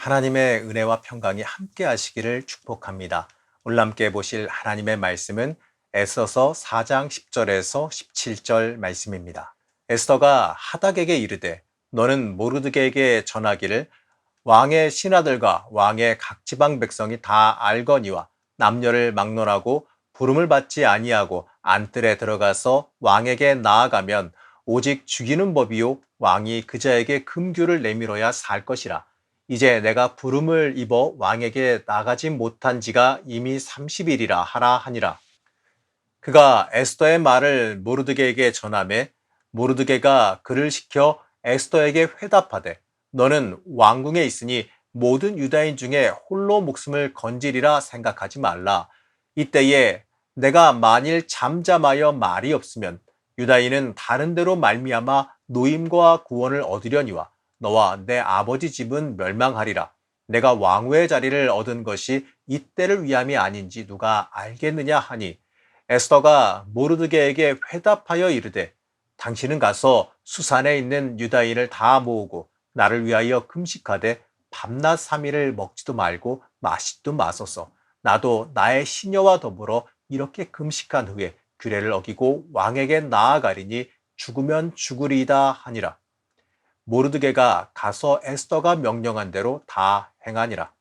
하나님의 은혜와 평강이 함께 하시기를 축복합니다. 오늘 함께 보실 하나님의 말씀은 에스더서 4장 10절에서 17절 말씀입니다. 에스더가 하닥에게 이르되 너는 모르드게에게 전하기를 왕의 신하들과 왕의 각 지방 백성이 다 알거니와 남녀를 막론하고 부름을 받지 아니하고 안뜰에 들어가서 왕에게 나아가면 오직 죽이는 법이요 왕이 그자에게 금규를 내밀어야 살 것이라. 이제 내가 부름을 입어 왕에게 나가지 못한 지가 이미 30일이라 하라 하니라. 그가 에스더의 말을 모르드게에게 전하매 모르드게가 그를 시켜 에스더에게 회답하되 너는 왕궁에 있으니 모든 유다인 중에 홀로 목숨을 건지리라 생각하지 말라. 이때에 내가 만일 잠잠하여 말이 없으면 유다인은 다른 데로 말미암아 노임과 구원을 얻으려니와 너와 내 아버지 집은 멸망하리라. 내가 왕후의 자리를 얻은 것이 이때를 위함이 아닌지 누가 알겠느냐 하니 에스더가 모르드게에게 회답하여 이르되 당신은 가서 수산에 있는 유다인을 다 모으고 나를 위하여 금식하되 밤낮 3일을 먹지도 말고 마시지도 마소서. 나도 나의 시녀와 더불어 이렇게 금식한 후에 규례를 어기고 왕에게 나아가리니 죽으면 죽으리이다 하니라. 모르드게가 가서 에스더가 명령한 대로 다 행하니라.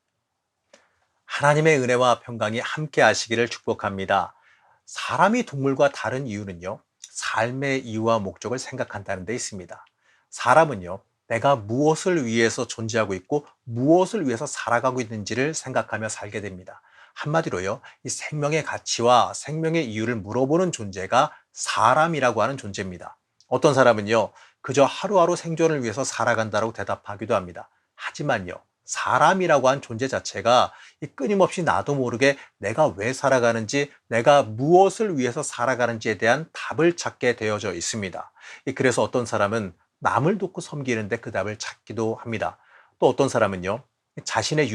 하나님의 은혜와 평강이 함께 하시기를 축복합니다. 사람이 동물과 다른 이유는요, 삶의 이유와 목적을 생각한다는 데 있습니다. 사람은요, 내가 무엇을 위해서 존재하고 있고 무엇을 위해서 살아가고 있는지를 생각하며 살게 됩니다. 한마디로요, 이 생명의 가치와 생명의 이유를 물어보는 존재가 사람이라고 하는 존재입니다. 어떤 사람은요, 그저 하루하루 생존을 위해서 살아간다고 대답하기도 합니다. 하지만요, 사람이라고 한 존재 자체가 끊임없이 나도 모르게 내가 왜 살아가는지, 내가 무엇을 위해서 살아가는지에 대한 답을 찾게 되어져 있습니다. 그래서 어떤 사람은 남을 돕고 섬기는데 그 답을 찾기도 합니다. 또 어떤 사람은요, 자신의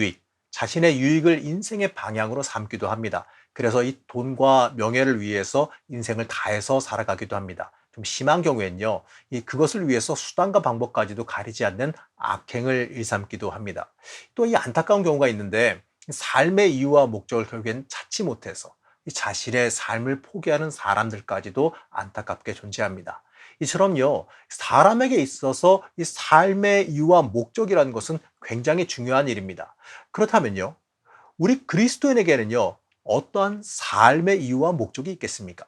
유익을 인생의 방향으로 삼기도 합니다. 그래서 이 돈과 명예를 위해서 인생을 다해서 살아가기도 합니다. 좀 심한 경우엔요, 그것을 위해서 수단과 방법까지도 가리지 않는 악행을 일삼기도 합니다. 또 이 안타까운 경우가 있는데 삶의 이유와 목적을 결국엔 찾지 못해서 이 자신의 삶을 포기하는 사람들까지도 안타깝게 존재합니다. 이처럼요, 사람에게 있어서 이 삶의 이유와 목적이라는 것은 굉장히 중요한 일입니다. 그렇다면요, 우리 그리스도인에게는요, 어떠한 삶의 이유와 목적이 있겠습니까?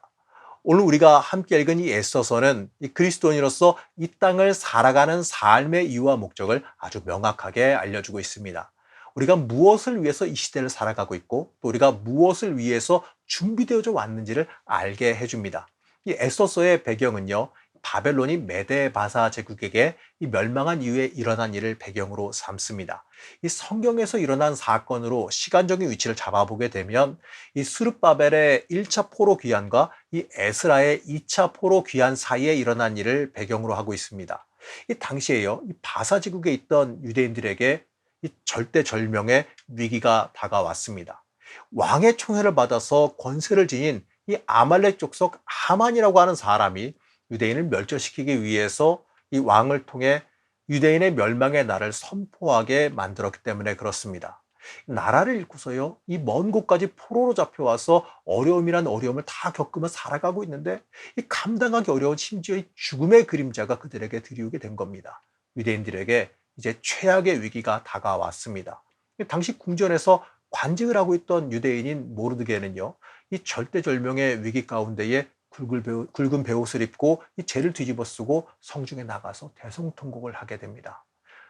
오늘 우리가 함께 읽은 이 에스더서는 이 그리스도인으로서 이 땅을 살아가는 삶의 이유와 목적을 아주 명확하게 알려주고 있습니다. 우리가 무엇을 위해서 이 시대를 살아가고 있고 또 우리가 무엇을 위해서 준비되어져 왔는지를 알게 해줍니다. 이 에스더서의 배경은요, 바벨론이 메데 바사 제국에게 이 멸망한 이후에 일어난 일을 배경으로 삼습니다. 이 성경에서 일어난 사건으로 시간적인 위치를 잡아보게 되면 이 스룹바벨의 1차 포로 귀환과 이 에스라의 2차 포로 귀환 사이에 일어난 일을 배경으로 하고 있습니다. 이 당시에요, 이 바사 지국에 있던 유대인들에게 이 절대절명의 위기가 다가왔습니다. 왕의 총애를 받아서 권세를 지닌 이 아말렉 족속 하만이라고 하는 사람이 유대인을 멸절시키기 위해서 이 왕을 통해 유대인의 멸망의 날을 선포하게 만들었기 때문에 그렇습니다. 나라를 잃고서요, 이 먼 곳까지 포로로 잡혀와서 어려움이란 어려움을 다 겪으며 살아가고 있는데 이 감당하기 어려운 심지어 이 죽음의 그림자가 그들에게 드리우게 된 겁니다. 유대인들에게 이제 최악의 위기가 다가왔습니다. 당시 궁전에서 관직을 하고 있던 유대인인 모르드게는요, 이 절대절명의 위기 가운데에 굵은 베옷을 입고 이 죄를 뒤집어 쓰고 성중에 나가서 대성통곡을 하게 됩니다.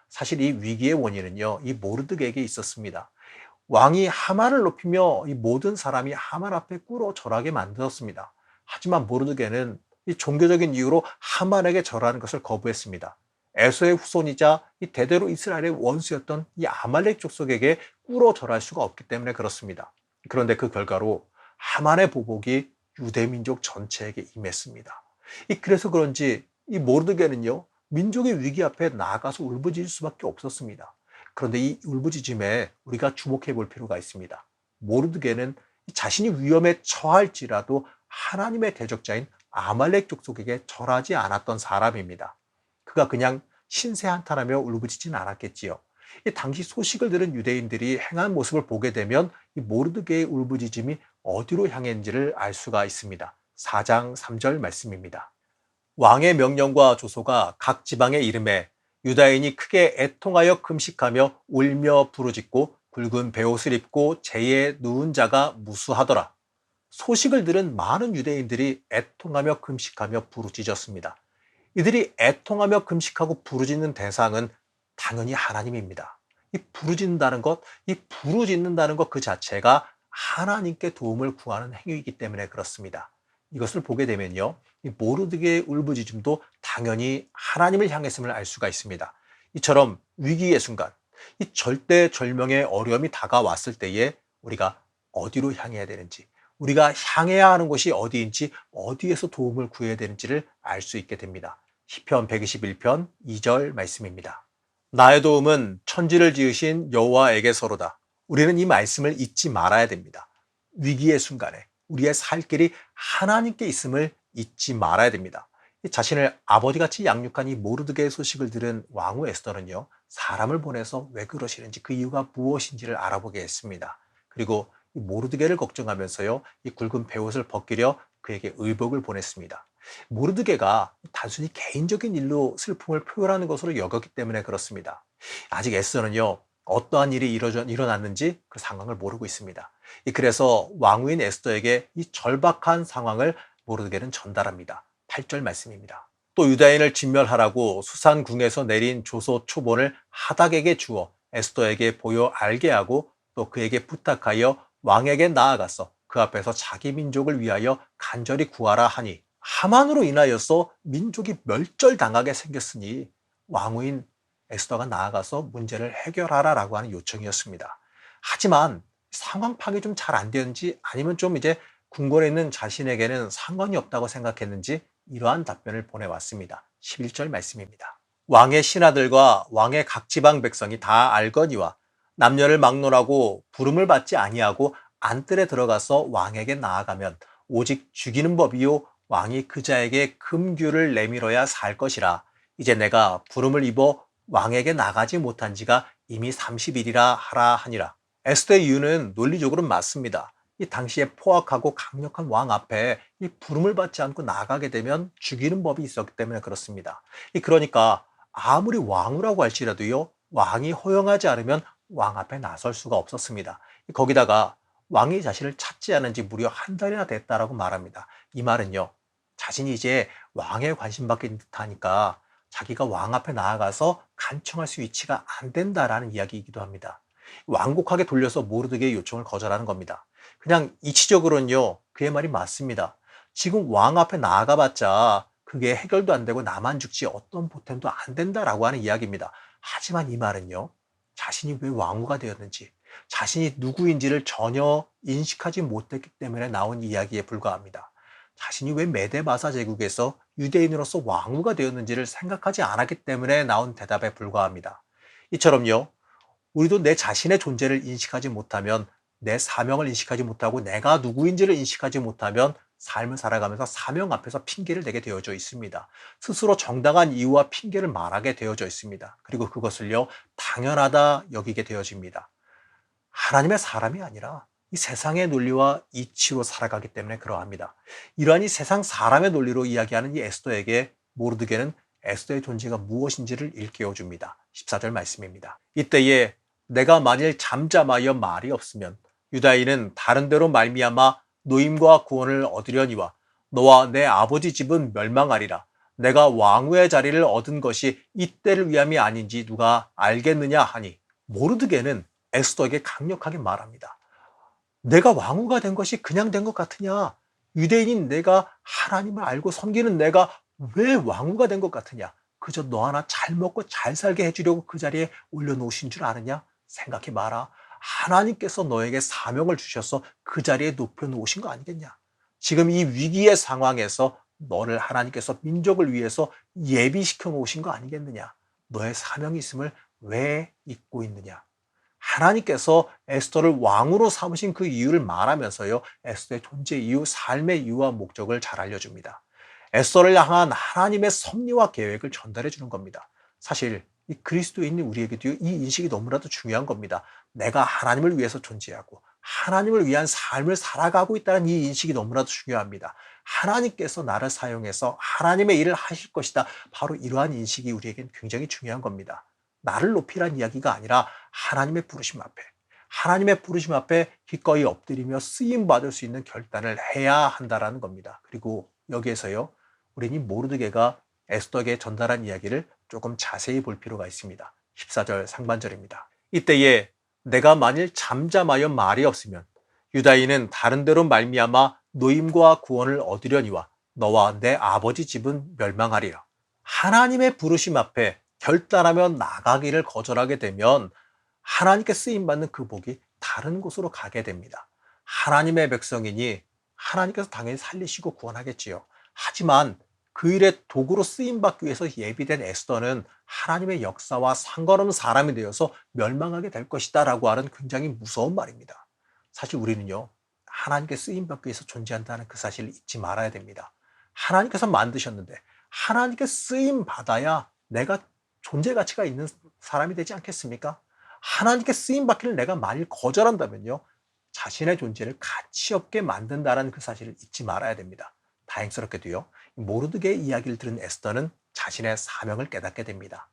사실 이 위기의 원인은요, 이 모르드게에게 있었습니다. 왕이 하만을 높이며 이 모든 사람이 하만 앞에 꿇어 절하게 만들었습니다. 하지만 모르드게는 이 종교적인 이유로 하만에게 절하는 것을 거부했습니다. 에서의 후손이자 이 대대로 이스라엘의 원수였던 이 아말렉 족속에게 꿇어 절할 수가 없기 때문에 그렇습니다. 그런데 그 결과로 하만의 보복이 유대민족 전체에게 임했습니다. 그래서 그런지 이 모르드게는요, 민족의 위기 앞에 나아가서 울부짖을 수밖에 없었습니다. 그런데 이 울부짖음에 우리가 주목해 볼 필요가 있습니다. 모르드게는 자신이 위험에 처할지라도 하나님의 대적자인 아말렉 족속에게 절하지 않았던 사람입니다. 그가 그냥 신세 한탄하며 울부짖진 않았겠지요. 이 당시 소식을 들은 유대인들이 행한 모습을 보게 되면 이 모르드게의 울부짖음이 어디로 향했는지를 알 수가 있습니다. 4장 3절 말씀입니다. 왕의 명령과 조소가 각 지방에 이름해 유다인이 크게 애통하여 금식하며 울며 부르짖고 굵은 베옷을 입고 재에 누운 자가 무수하더라. 소식을 들은 많은 유대인들이 애통하며 금식하며 부르짖었습니다. 이들이 애통하며 금식하고 부르짖는 대상은 당연히 하나님입니다. 이 부르짖는다는 것, 이 부르짖는다는 것 그 자체가 하나님께 도움을 구하는 행위이기 때문에 그렇습니다. 이것을 보게 되면요, 이 모르드게의 울부짖음도 당연히 하나님을 향했음을 알 수가 있습니다. 이처럼 위기의 순간, 이 절대절명의 어려움이 다가왔을 때에 우리가 어디로 향해야 되는지, 우리가 향해야 하는 곳이 어디인지, 어디에서 도움을 구해야 되는지를 알 수 있게 됩니다. 시편 121편 2절 말씀입니다. 나의 도움은 천지를 지으신 여호와에게서로다. 우리는 이 말씀을 잊지 말아야 됩니다. 위기의 순간에 우리의 살 길이 하나님께 있음을 잊지 말아야 됩니다. 자신을 아버지같이 양육한 이 모르드게의 소식을 들은 왕후 에스더는요, 사람을 보내서 왜 그러시는지 그 이유가 무엇인지를 알아보게 했습니다. 그리고 이 모르드게를 걱정하면서요, 이 굵은 베옷을 벗기려 그에게 의복을 보냈습니다. 모르드게가 단순히 개인적인 일로 슬픔을 표현하는 것으로 여겼기 때문에 그렇습니다. 아직 에스더는요, 어떠한 일이 일어났는지 그 상황을 모르고 있습니다. 그래서 왕후인 에스더에게 이 절박한 상황을 모르드게는 전달합니다. 8절 말씀입니다. 또 유다인을 진멸하라고 수산궁에서 내린 조소 초본을 하닥에게 주어 에스더에게 보여 알게 하고 또 그에게 부탁하여 왕에게 나아가서 그 앞에서 자기 민족을 위하여 간절히 구하라 하니, 하만으로 인하여서 민족이 멸절당하게 생겼으니 왕후인 에스더가 나아가서 문제를 해결하라라고 하는 요청이었습니다. 하지만 상황 파악이 좀 잘 안 되는지, 아니면 좀 이제 궁궐에 있는 자신에게는 상관이 없다고 생각했는지 이러한 답변을 보내왔습니다. 11절 말씀입니다. 왕의 신하들과 왕의 각 지방 백성이 다 알거니와 남녀를 막론하고 부름을 받지 아니하고 안뜰에 들어가서 왕에게 나아가면 오직 죽이는 법이요 왕이 그 자에게 금규를 내밀어야 살 것이라. 이제 내가 부름을 입어 왕에게 나가지 못한 지가 이미 30일이라 하라 하니라. 에스더의 이유는 논리적으로 맞습니다. 이 당시에 포악하고 강력한 왕 앞에 이 부름을 받지 않고 나가게 되면 죽이는 법이 있었기 때문에 그렇습니다. 그러니까 아무리 왕후라고 할지라도요, 왕이 허용하지 않으면 왕 앞에 나설 수가 없었습니다. 거기다가 왕이 자신을 찾지 않은 지 무려 한 달이나 됐다라고 말합니다. 이 말은요, 자신이 이제 왕에 관심받게 듯하니까 자기가 왕 앞에 나아가서 간청할 수 위치가 안 된다라는 이야기이기도 합니다. 완곡하게 돌려서 모르드게의 요청을 거절하는 겁니다. 그냥 이치적으로는요, 그의 말이 맞습니다. 지금 왕 앞에 나아가봤자 그게 해결도 안 되고 나만 죽지 어떤 보탬도 안 된다라고 하는 이야기입니다. 하지만 이 말은요, 자신이 왜 왕후가 되었는지, 자신이 누구인지를 전혀 인식하지 못했기 때문에 나온 이야기에 불과합니다. 자신이 왜 메데마사 제국에서 유대인으로서 왕후가 되었는지를 생각하지 않았기 때문에 나온 대답에 불과합니다. 이처럼요, 우리도 내 자신의 존재를 인식하지 못하면, 내 사명을 인식하지 못하고 내가 누구인지를 인식하지 못하면 삶을 살아가면서 사명 앞에서 핑계를 대게 되어져 있습니다. 스스로 정당한 이유와 핑계를 말하게 되어져 있습니다. 그리고 그것을요, 당연하다 여기게 되어집니다. 하나님의 사람이 아니라 이 세상의 논리와 이치로 살아가기 때문에 그러합니다. 이러한 이 세상 사람의 논리로 이야기하는 이 에스더에게 모르드게는 에스더의 존재가 무엇인지를 일깨워 줍니다. 14절 말씀입니다. 이때에 내가 만일 잠잠하여 말이 없으면 유다인은 다른 데로 말미암아 노임과 구원을 얻으려니와 너와 내 아버지 집은 멸망하리라. 내가 왕후의 자리를 얻은 것이 이때를 위함이 아닌지 누가 알겠느냐 하니, 모르드게는 에스더에게 강력하게 말합니다. 내가 왕후가 된 것이 그냥 된 것 같으냐? 유대인인 내가, 하나님을 알고 섬기는 내가 왜 왕후가 된 것 같으냐? 그저 너 하나 잘 먹고 잘 살게 해주려고 그 자리에 올려놓으신 줄 아느냐? 생각해 봐라. 하나님께서 너에게 사명을 주셔서 그 자리에 높여놓으신 거 아니겠냐? 지금 이 위기의 상황에서 너를 하나님께서 민족을 위해서 예비시켜 놓으신 거 아니겠느냐? 너의 사명이 있음을 왜 잊고 있느냐? 하나님께서 에스더를 왕으로 삼으신 그 이유를 말하면서요, 에스더의 존재 이유, 삶의 이유와 목적을 잘 알려줍니다. 에스더를 향한 하나님의 섭리와 계획을 전달해 주는 겁니다. 사실 이 그리스도인인 우리에게도 이 인식이 너무나도 중요한 겁니다. 내가 하나님을 위해서 존재하고 하나님을 위한 삶을 살아가고 있다는 이 인식이 너무나도 중요합니다. 하나님께서 나를 사용해서 하나님의 일을 하실 것이다. 바로 이러한 인식이 우리에겐 굉장히 중요한 겁니다. 나를 높이란 이야기가 아니라 하나님의 부르심 앞에 기꺼이 엎드리며 쓰임 받을 수 있는 결단을 해야 한다라는 겁니다. 그리고 여기에서요, 우리는 이 모르드게가 에스더에게 전달한 이야기를 조금 자세히 볼 필요가 있습니다. 14절 상반절입니다. 이때에 내가 만일 잠잠하여 말이 없으면 유다인은 다른 데로 말미암아 노임과 구원을 얻으려니와 너와 내 아버지 집은 멸망하리라. 하나님의 부르심 앞에 결단하며 나가기를 거절하게 되면 하나님께 쓰임받는 그 복이 다른 곳으로 가게 됩니다. 하나님의 백성이니 하나님께서 당연히 살리시고 구원하겠지요. 하지만 그 일에 도구로 쓰임받기 위해서 예비된 에스더는 하나님의 역사와 상관없는 사람이 되어서 멸망하게 될 것이다 라고 하는 굉장히 무서운 말입니다. 사실 우리는요, 하나님께 쓰임받기 위해서 존재한다는 그 사실을 잊지 말아야 됩니다. 하나님께서 만드셨는데 하나님께 쓰임받아야 내가 존재 가치가 있는 사람이 되지 않겠습니까? 하나님께 쓰임받기를 내가 만일 거절한다면요, 자신의 존재를 가치 없게 만든다는 그 사실을 잊지 말아야 됩니다. 다행스럽게도요, 모르드게의 이야기를 들은 에스더는 자신의 사명을 깨닫게 됩니다.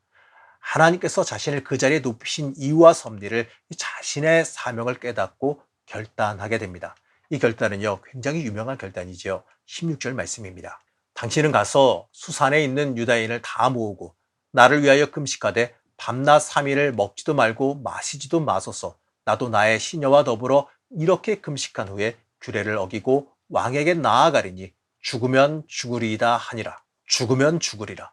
하나님께서 자신을 그 자리에 높이신 이유와 섭리를 자신의 사명을 깨닫고 결단하게 됩니다. 이 결단은요, 굉장히 유명한 결단이지요. 16절 말씀입니다. 당신은 가서 수산에 있는 유다인을 다 모으고 나를 위하여 금식하되 밤낮 3일을 먹지도 말고 마시지도 마소서. 나도 나의 시녀와 더불어 이렇게 금식한 후에 규례를 어기고 왕에게 나아가리니 죽으면 죽으리이다 하니라. 죽으면 죽으리라.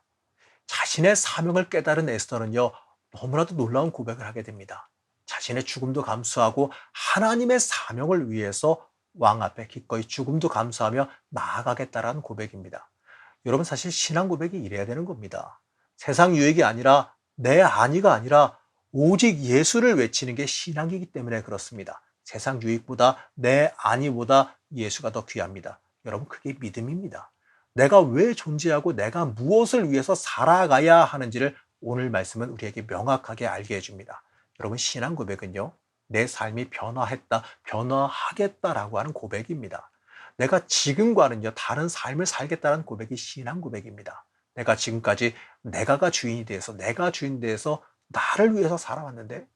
자신의 사명을 깨달은 에스더는요, 너무나도 놀라운 고백을 하게 됩니다. 자신의 죽음도 감수하고 하나님의 사명을 위해서 왕 앞에 기꺼이 죽음도 감수하며 나아가겠다라는 고백입니다. 여러분, 사실 신앙 고백이 이래야 되는 겁니다. 세상 유익이 아니라 내 안위가 아니라 오직 예수를 외치는 게 신앙이기 때문에 그렇습니다. 세상 유익보다 내 안위보다 예수가 더 귀합니다. 여러분, 그게 믿음입니다. 내가 왜 존재하고 내가 무엇을 위해서 살아가야 하는지를 오늘 말씀은 우리에게 명확하게 알게 해줍니다. 여러분, 신앙 고백은요, 내 삶이 변화했다, 변화하겠다라고 하는 고백입니다. 내가 지금과는요, 다른 삶을 살겠다는 고백이 신앙 고백입니다. 내가 지금까지 내가가 주인이 돼서, 내가 주인 돼서 나를 위해서 살아왔는데,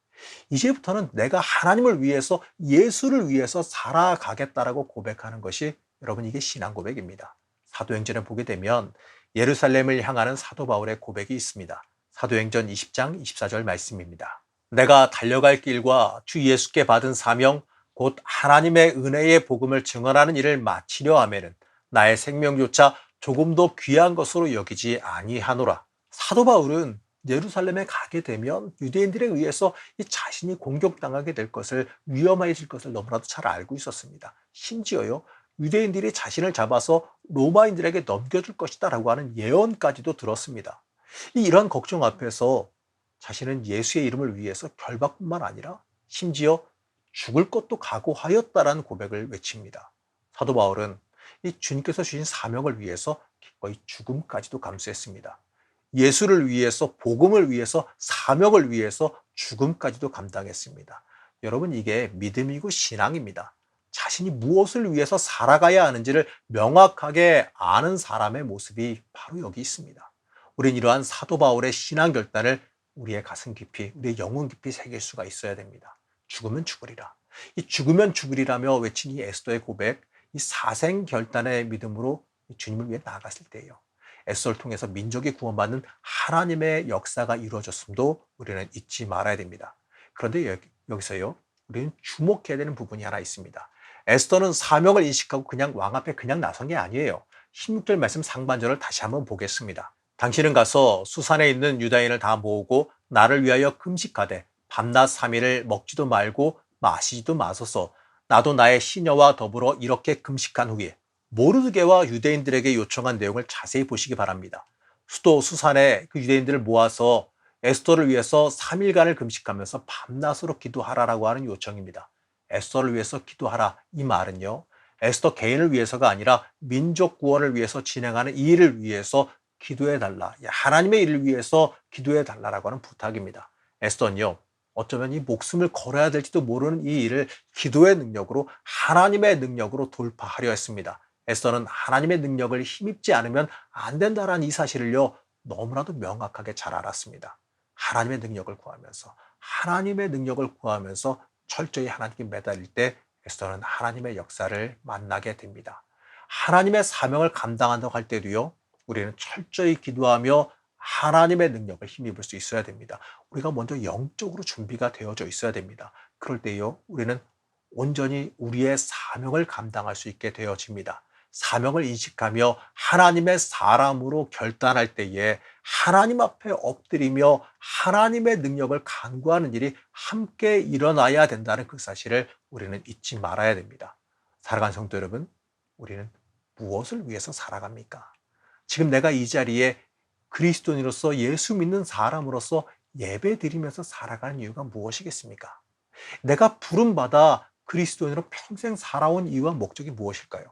이제부터는 내가 하나님을 위해서, 예수를 위해서 살아가겠다라고 고백하는 것이 여러분, 이게 신앙 고백입니다. 사도행전에 보게 되면 예루살렘을 향하는 사도 바울의 고백이 있습니다. 사도행전 20장 24절 말씀입니다. 내가 달려갈 길과 주 예수께 받은 사명, 곧 하나님의 은혜의 복음을 증언하는 일을 마치려 하면은 나의 생명조차 조금도 귀한 것으로 여기지 아니하노라. 사도 바울은 예루살렘에 가게 되면 유대인들에 의해서 이 자신이 공격당하게 될 것을, 위험해질 것을 너무나도 잘 알고 있었습니다. 심지어요, 유대인들이 자신을 잡아서 로마인들에게 넘겨줄 것이다 라고 하는 예언까지도 들었습니다. 이러한 걱정 앞에서 자신은 예수의 이름을 위해서 결박뿐만 아니라 심지어 죽을 것도 각오하였다라는 고백을 외칩니다. 사도 바울은 이 주님께서 주신 사명을 위해서 기꺼이 죽음까지도 감수했습니다. 예수를 위해서, 복음을 위해서, 사명을 위해서 죽음까지도 감당했습니다. 여러분, 이게 믿음이고 신앙입니다. 자신이 무엇을 위해서 살아가야 하는지를 명확하게 아는 사람의 모습이 바로 여기 있습니다. 우린 이러한 사도 바울의 신앙 결단을 우리의 가슴 깊이, 우리의 영혼 깊이 새길 수가 있어야 됩니다. 죽으면 죽으리라. 이 죽으면 죽으리라며 외친 이 에스더의 고백, 이 사생 결단의 믿음으로 주님을 위해 나아갔을 때예요. 에스더를 통해서 민족이 구원받는 하나님의 역사가 이루어졌음도 우리는 잊지 말아야 됩니다. 그런데 여기서요, 우리는 주목해야 되는 부분이 하나 있습니다. 에스더는 사명을 인식하고 그냥 왕 앞에 그냥 나선 게 아니에요. 16절 말씀 상반절을 다시 한번 보겠습니다. 당신은 가서 수산에 있는 유다인을 다 모으고 나를 위하여 금식하되 밤낮 3일을 먹지도 말고 마시지도 마소서. 나도 나의 시녀와 더불어 이렇게 금식한 후에. 모르드게와 유대인들에게 요청한 내용을 자세히 보시기 바랍니다. 수도 수산에 그 유대인들을 모아서 에스더를 위해서 3일간을 금식하면서 밤낮으로 기도하라라고 하는 요청입니다. 에스더를 위해서 기도하라, 이 말은요, 에스더 개인을 위해서가 아니라 민족 구원을 위해서 진행하는 이 일을 위해서 기도해 달라. 하나님의 일을 위해서 기도해 달라라고 하는 부탁입니다. 에스더는요, 어쩌면 이 목숨을 걸어야 될지도 모르는 이 일을 기도의 능력으로, 하나님의 능력으로 돌파하려 했습니다. 에스더는 하나님의 능력을 힘입지 않으면 안 된다라는 이 사실을요, 너무나도 명확하게 잘 알았습니다. 하나님의 능력을 구하면서 철저히 하나님께 매달릴 때 에스더는 하나님의 역사를 만나게 됩니다. 하나님의 사명을 감당한다고 할 때도요, 우리는 철저히 기도하며 하나님의 능력을 힘입을 수 있어야 됩니다. 우리가 먼저 영적으로 준비가 되어져 있어야 됩니다. 그럴 때요, 우리는 온전히 우리의 사명을 감당할 수 있게 되어집니다. 사명을 인식하며 하나님의 사람으로 결단할 때에 하나님 앞에 엎드리며 하나님의 능력을 간구하는 일이 함께 일어나야 된다는 그 사실을 우리는 잊지 말아야 됩니다. 사랑하는 성도 여러분, 우리는 무엇을 위해서 살아갑니까? 지금 내가 이 자리에 그리스도인으로서 예수 믿는 사람으로서 예배 드리면서 살아가는 이유가 무엇이겠습니까? 내가 부름받아 그리스도인으로 평생 살아온 이유와 목적이 무엇일까요?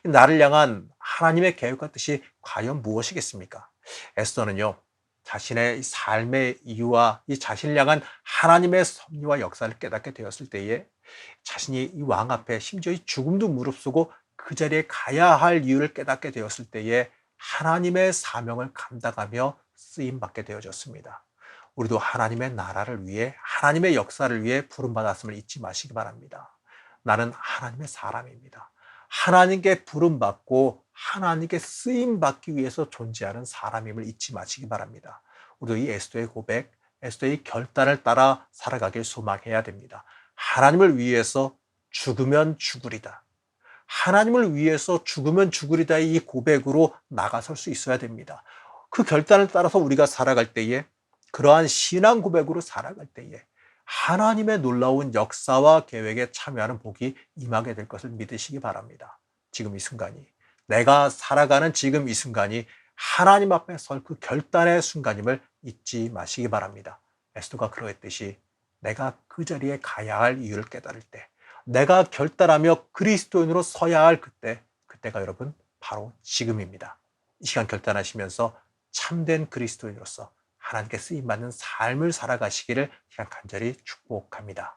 나를 향한 하나님의 계획과 뜻이 과연 무엇이겠습니까? 에스더는요, 자신의 삶의 이유와 이 자신을 향한 하나님의 섭리와 역사를 깨닫게 되었을 때에 자신이 이 왕 앞에 심지어 이 죽음도 무릅쓰고 그 자리에 가야 할 이유를 깨닫게 되었을 때에 하나님의 사명을 감당하며 쓰임받게 되어졌습니다. 우리도 하나님의 나라를 위해, 하나님의 역사를 위해 부름받았음을 잊지 마시기 바랍니다. 나는 하나님의 사람입니다. 하나님께 부름받고 하나님께 쓰임받기 위해서 존재하는 사람임을 잊지 마시기 바랍니다. 우리도 이 에스더의 고백, 에스더의 결단을 따라 살아가길 소망해야 됩니다. 하나님을 위해서 죽으면 죽으리다. 하나님을 위해서 죽으면 죽으리다의 이 고백으로 나가설 수 있어야 됩니다. 그 결단을 따라서 우리가 살아갈 때에, 그러한 신앙 고백으로 살아갈 때에 하나님의 놀라운 역사와 계획에 참여하는 복이 임하게 될 것을 믿으시기 바랍니다. 지금 이 순간이, 내가 살아가는 지금 이 순간이 하나님 앞에 설 그 결단의 순간임을 잊지 마시기 바랍니다. 에스더가 그러했듯이 내가 그 자리에 가야 할 이유를 깨달을 때, 내가 결단하며 그리스도인으로 서야 할 그때가 여러분 바로 지금입니다. 이 시간 결단하시면서 참된 그리스도인으로서 하나님께 쓰임받는 삶을 살아가시기를 간절히 축복합니다.